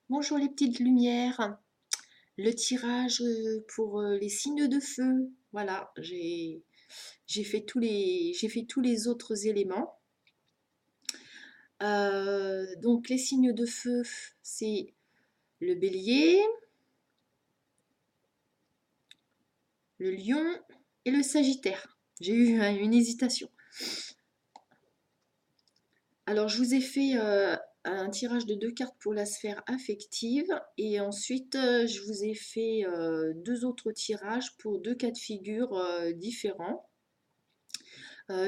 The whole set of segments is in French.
Bonjour les petites lumières. Le tirage pour les signes de feu. Voilà, j'ai fait tous les autres éléments. Donc les signes de feu, c'est le bélier, le lion et le sagittaire. J'ai eu une hésitation. Alors je vous ai fait un tirage de 2 cartes pour la sphère affective et ensuite je vous ai fait 2 autres tirages pour 2 cas de figure différents.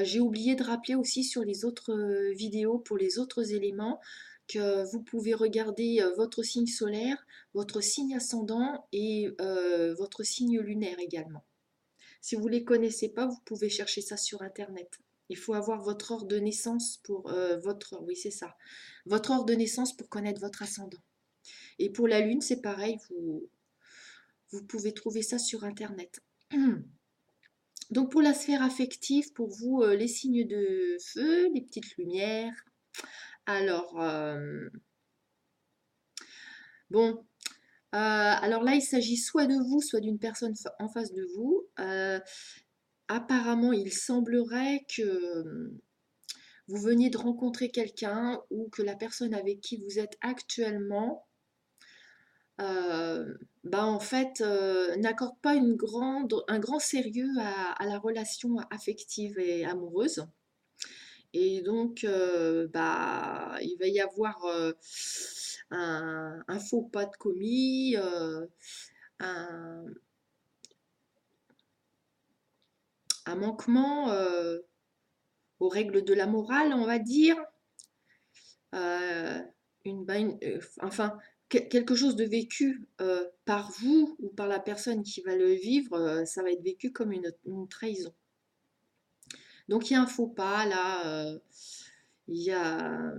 J'ai oublié de rappeler aussi sur les autres vidéos pour les autres éléments que vous pouvez regarder votre signe solaire, votre signe ascendant et votre signe lunaire également. Si vous ne les connaissez pas, vous pouvez chercher ça sur Internet. Il faut avoir votre heure de naissance pour oui c'est ça, votre heure de naissance pour connaître votre ascendant. Et pour la lune, c'est pareil, vous pouvez trouver ça sur Internet. Donc pour la sphère affective, pour vous, les signes de feu, les petites lumières. Alors, bon, alors là, il s'agit soit de vous, soit d'une personne en face de vous. Apparemment, il semblerait que vous veniez de rencontrer quelqu'un ou que la personne avec qui vous êtes actuellement, en fait, n'accorde pas un grand sérieux à la relation affective et amoureuse. Et donc, il va y avoir un faux pas de commis, un, un manquement aux règles de la morale, on va dire. Euh, enfin, quelque chose de vécu par vous ou par la personne qui va le vivre, ça va être vécu comme une trahison. Donc, il y a un faux pas là. Il y a,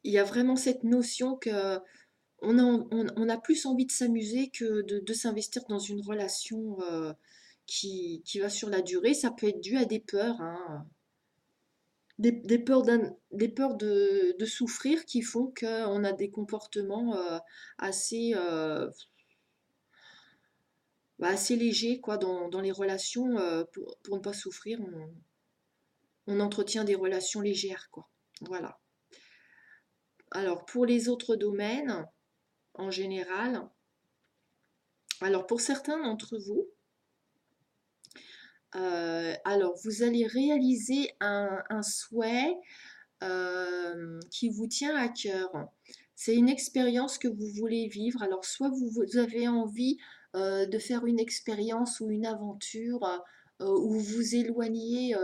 il y a vraiment cette notion que on a plus envie de s'amuser que de s'investir dans une relation qui va sur la durée. Ça peut être dû à des peurs, hein, des peurs, des peurs de souffrir qui font qu'on a des comportements assez, assez légers quoi, dans les relations. Pour ne pas souffrir, on entretient des relations légères, quoi. Voilà. Alors, pour les autres domaines, en général, alors pour certains d'entre vous, alors, vous allez réaliser un souhait qui vous tient à cœur. C'est une expérience que vous voulez vivre. Alors, soit vous avez envie de faire une expérience ou une aventure où vous vous éloignez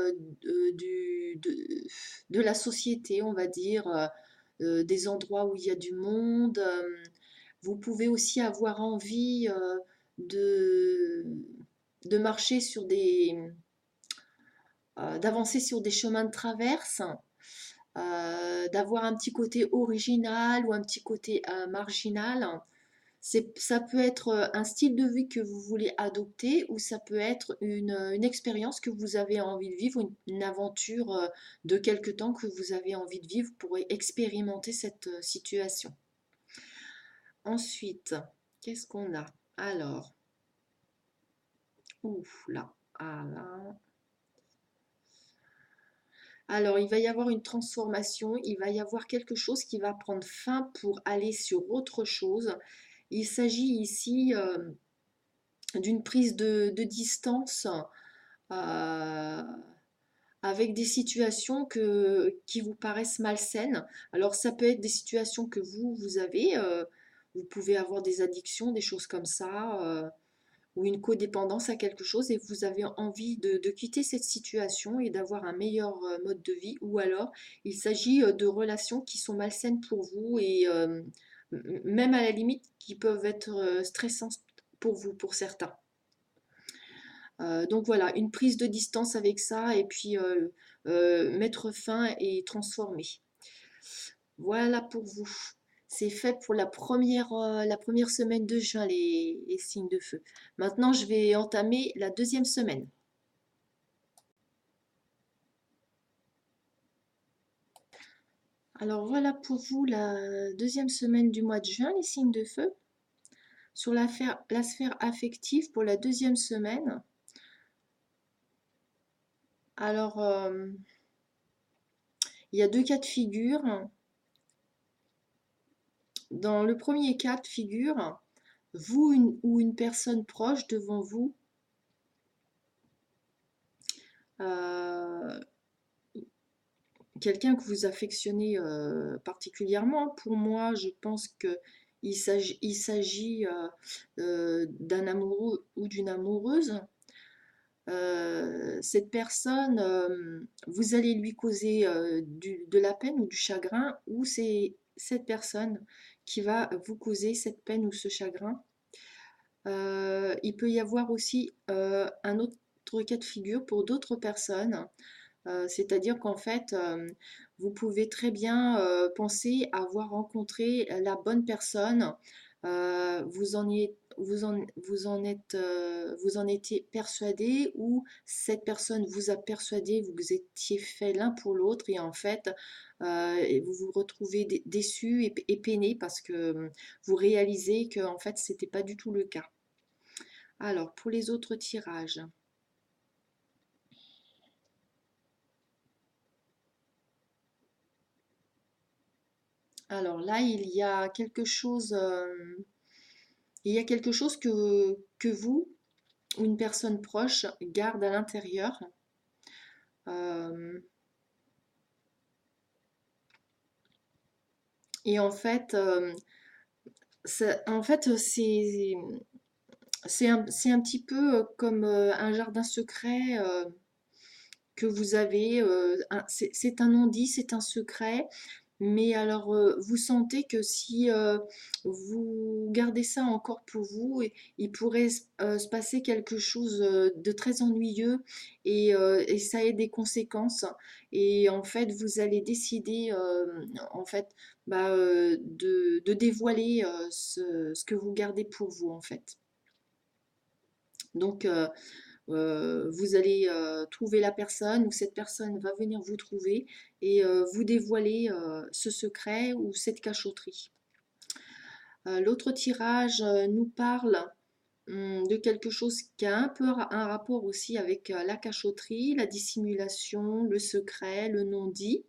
de la société, on va dire, des endroits où il y a du monde. Vous pouvez aussi avoir envie de, de marcher sur d'avancer sur des chemins de traverse, d'avoir un petit côté original ou un petit côté marginal. Ça peut être un style de vie que vous voulez adopter ou ça peut être une expérience que vous avez envie de vivre, une aventure de quelque temps que vous avez envie de vivre pour expérimenter cette situation. Ensuite, qu'est-ce qu'on a? Alors, ouf là, ah là. Alors, il va y avoir une transformation, il va y avoir quelque chose qui va prendre fin pour aller sur autre chose. Il s'agit ici d'une prise de distance euh, avec des situations qui vous paraissent malsaines. Alors, ça peut être des situations que vous avez. Vous pouvez avoir des addictions, des choses comme ça. Ou une codépendance à quelque chose et vous avez envie de quitter cette situation et d'avoir un meilleur mode de vie, ou alors il s'agit de relations qui sont malsaines pour vous et même à la limite qui peuvent être stressantes pour vous, pour certains. Donc voilà, une prise de distance avec ça et puis mettre fin et transformer. Voilà pour vous. C'est fait pour la première semaine de juin, les signes de feu. Maintenant, je vais entamer la deuxième semaine. Alors voilà pour vous la deuxième semaine du mois de juin, les signes de feu. Sur la sphère affective pour la deuxième semaine. Alors, il y a deux cas de figure. Dans le premier cas de figure, ou une personne proche devant vous, euh, quelqu'un que vous affectionnez particulièrement. Pour moi, je pense que il s'agit d'un amoureux ou d'une amoureuse. Cette personne, vous allez lui causer de la peine ou du chagrin, ou c'est cette personne qui va vous causer cette peine ou ce chagrin. Il peut y avoir aussi un autre cas de figure pour d'autres personnes. C'est-à-dire qu'en fait, vous pouvez très bien penser avoir rencontré la bonne personne. Vous en étiez persuadé, ou cette personne vous a persuadé, vous étiez fait l'un pour l'autre, et en fait, vous vous retrouvez déçu et peiné parce que vous réalisez que en fait, c'était pas du tout le cas. Alors, pour les autres tirages. Alors là, il y a quelque chose que vous ou une personne proche garde à l'intérieur. Euh, et en fait, c'est un petit peu comme un jardin secret que vous avez. C'est un non-dit, c'est un secret. Mais alors, vous sentez que si vous gardez ça encore pour vous, il pourrait se passer quelque chose de très ennuyeux, et ça ait des conséquences. Et en fait, vous allez décider en fait, de dévoiler ce que vous gardez pour vous en fait. Donc, vous allez trouver la personne, ou cette personne va venir vous trouver et vous dévoiler ce secret ou cette cachotterie. L'autre tirage nous parle de quelque chose qui a un peu un rapport aussi avec la cachotterie, la dissimulation, le secret, le non-dit,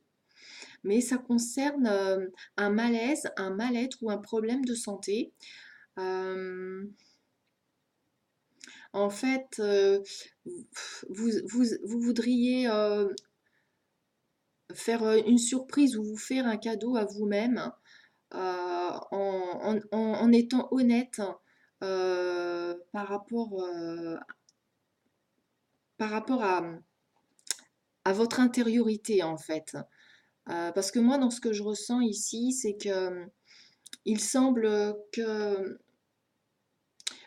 mais ça concerne un malaise, un mal-être ou un problème de santé. Euh, En fait, vous voudriez faire une surprise ou vous faire un cadeau à vous-même en étant honnête par rapport à votre intériorité en fait. Parce que moi, dans ce que je ressens ici, c'est que il semble que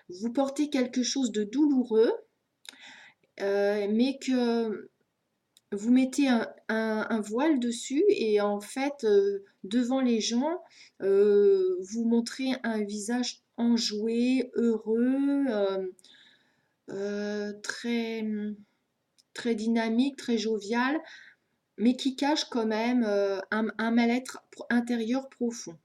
vous portez quelque chose de douloureux, mais que vous mettez un voile dessus, et en fait, devant les gens, vous montrez un visage enjoué, heureux, très, très dynamique, très jovial, mais qui cache quand même un mal-être intérieur profond.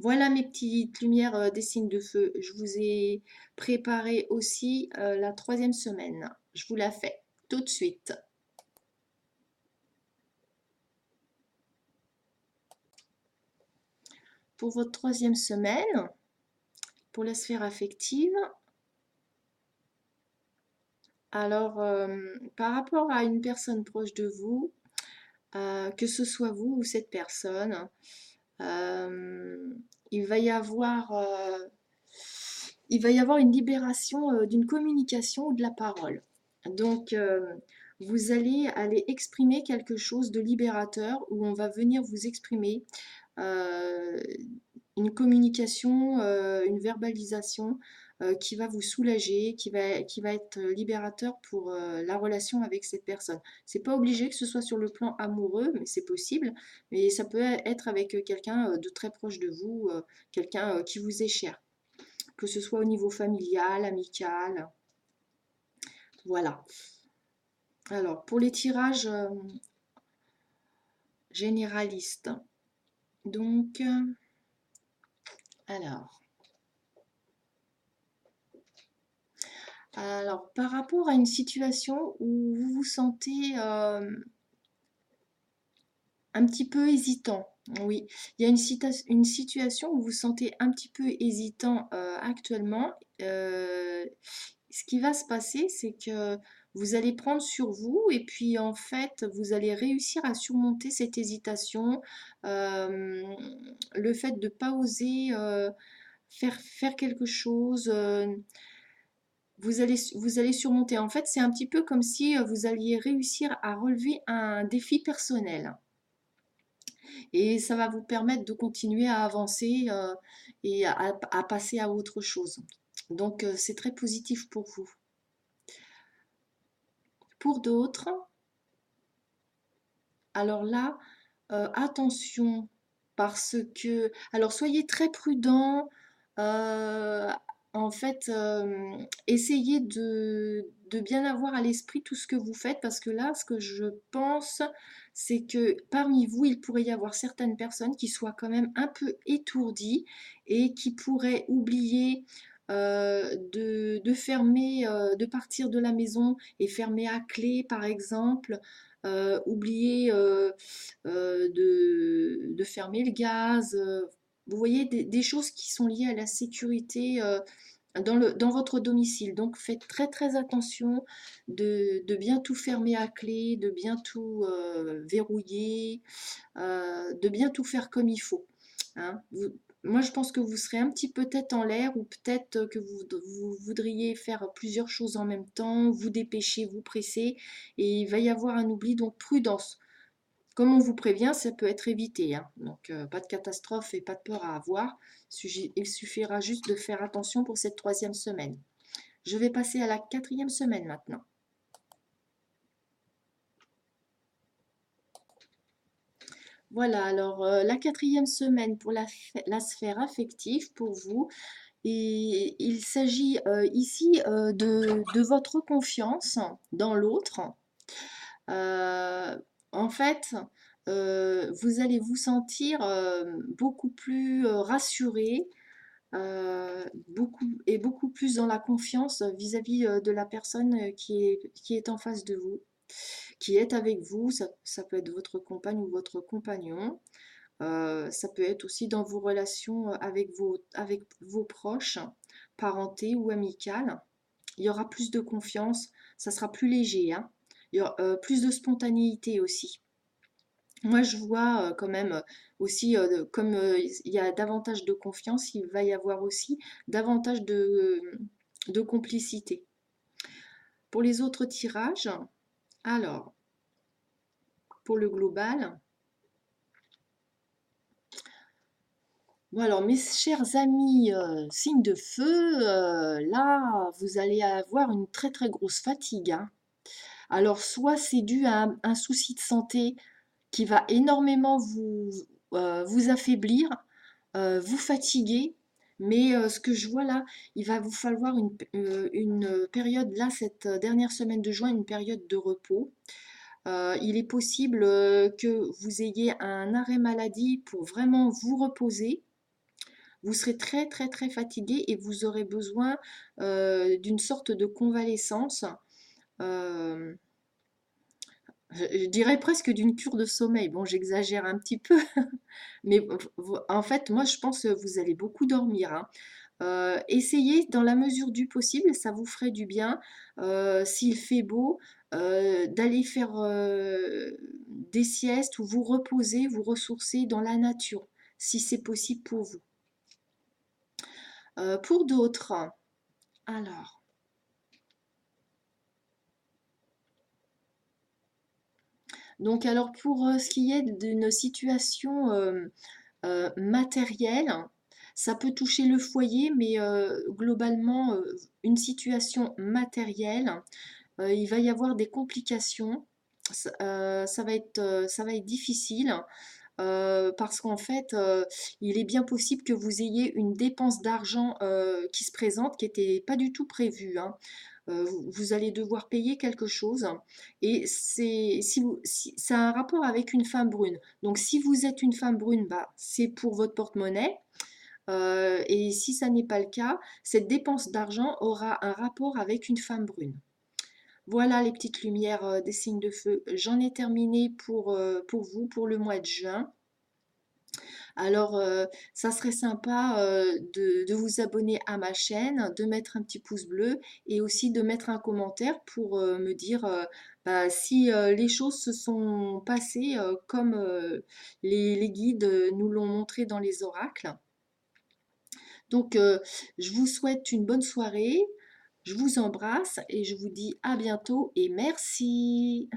Voilà mes petites lumières des signes de feu. Je vous ai préparé aussi la troisième semaine. Je vous la fais tout de suite. Pour votre troisième semaine, pour la sphère affective, alors par rapport à une personne proche de vous, que ce soit vous ou cette personne, euh, il va y avoir, euh, il va y avoir une libération d'une communication ou de la parole. Donc, vous allez aller exprimer quelque chose de libérateur, où on va venir vous exprimer euh, une communication, une verbalisation qui va vous soulager, qui va être libérateur pour la relation avec cette personne. C'est pas obligé que ce soit sur le plan amoureux, mais c'est possible. Mais ça peut être avec quelqu'un de très proche de vous, quelqu'un qui vous est cher, que ce soit au niveau familial, amical. Voilà. Alors, pour les tirages, généraliste. Donc, alors, par rapport à une situation où vous vous sentez un petit peu hésitant, oui, il y a une situation où vous vous sentez un petit peu hésitant actuellement. Euh, Ce qui va se passer, c'est que vous allez prendre sur vous et puis en fait, vous allez réussir à surmonter cette hésitation, euh, le fait de ne pas oser faire quelque chose. Vous allez surmonter. En fait, c'est un petit peu comme si vous alliez réussir à relever un défi personnel. Et ça va vous permettre de continuer à avancer et à passer à autre chose. Donc, c'est très positif pour vous. Pour d'autres, alors là, attention, parce que, alors soyez très prudent. euh, En fait, essayez de bien avoir à l'esprit tout ce que vous faites, parce que là, ce que je pense, c'est que parmi vous, il pourrait y avoir certaines personnes qui soient quand même un peu étourdies et qui pourraient oublier de fermer, de partir de la maison et fermer à clé, par exemple. Oublier de fermer le gaz. Vous voyez, des choses qui sont liées à la sécurité dans votre domicile. Donc faites très très attention de bien tout fermer à clé, de bien tout verrouiller, de bien tout faire comme il faut. Hein. Moi, je pense que vous serez un petit peu tête en l'air ou peut-être que vous voudriez faire plusieurs choses en même temps, vous dépêcher, vous presser et il va y avoir un oubli, donc prudence. Comme on vous prévient, ça peut être évité, hein. Donc, pas de catastrophe et pas de peur à avoir. Il suffira juste de faire attention pour cette troisième semaine. Je vais passer à la quatrième semaine maintenant. Voilà, alors la quatrième semaine pour la sphère affective pour vous. Et il s'agit ici de votre confiance dans l'autre. Euh, En fait, vous allez vous sentir beaucoup plus rassuré, beaucoup plus dans la confiance vis-à-vis de la personne qui est en face de vous, qui est avec vous. Ça peut être votre compagne ou votre compagnon. Ça peut être aussi dans vos relations avec vos proches, parentés ou amicales. Il y aura plus de confiance, ça sera plus léger, hein. Il y aura plus de spontanéité aussi. Moi, je vois quand même aussi, comme il y a davantage de confiance, il va y avoir aussi davantage de complicité. Pour les autres tirages, alors, pour le global, bon alors mes chers amis, signe de feu, là, vous allez avoir une très très grosse fatigue, hein. Alors, soit c'est dû à un souci de santé qui va énormément vous affaiblir, vous fatiguer. Mais ce que je vois là, il va vous falloir une période, là, cette dernière semaine de juin, une période de repos. Il est possible que vous ayez un arrêt maladie pour vraiment vous reposer. Vous serez très très très fatigué et vous aurez besoin d'une sorte de convalescence. Euh, je dirais presque d'une cure de sommeil. Bon, j'exagère un petit peu, mais en fait, moi, je pense que vous allez beaucoup dormir, hein. Essayez dans la mesure du possible, ça vous ferait du bien, s'il fait beau, d'aller faire des siestes ou vous reposer, vous ressourcer dans la nature, si c'est possible pour vous. Pour d'autres, alors, donc alors pour ce qui est d'une situation matérielle, ça peut toucher le foyer, mais globalement, une situation matérielle, il va y avoir des complications. Ça va être difficile parce qu'en fait, il est bien possible que vous ayez une dépense d'argent qui se présente, qui n'était pas du tout prévue, hein. vous allez devoir payer quelque chose et ça a un rapport avec une femme brune. Donc si vous êtes une femme brune, bah, c'est pour votre porte-monnaie. Et si ça n'est pas le cas, cette dépense d'argent aura un rapport avec une femme brune. Voilà les petites lumières des signes de feu. J'en ai terminé pour vous pour le mois de juin. Alors, ça serait sympa de vous abonner à ma chaîne, de mettre un petit pouce bleu et aussi de mettre un commentaire pour me dire bah, si les choses se sont passées comme les guides nous l'ont montré dans les oracles. Donc, je vous souhaite une bonne soirée, je vous embrasse et je vous dis à bientôt et merci.